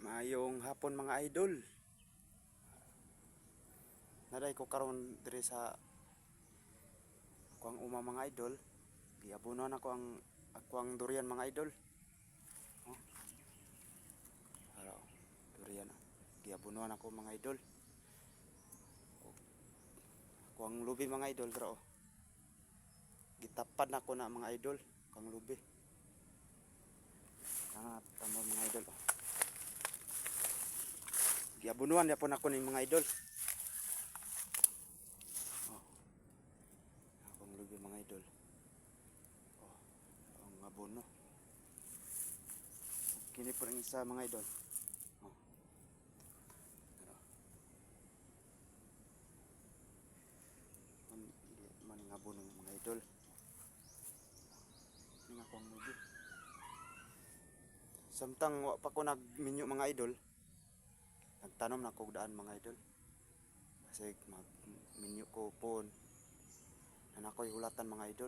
Maayong hapon mga idol. Naday ko karon dire sa kuang uma mga idol. Giabunuhan ako ang durian mga idol. Oh. Hello. Durian. Giabunuhan ako mga idol. Kuang lubi mga idol dra oh. Gitapad na ko na mga idol kuang lubi. Tamo mga idol oh. Giabunuhan ya po na ko ni mga idol. Mga idol ang abono kini po rin isa mga idol maning abono mga idol ini nga akong mubi samtang wa pa ko nagminyo mga idol nagtanom na ko daan mga idol kasi magminyo ko po na ako'y hulatan mga idol.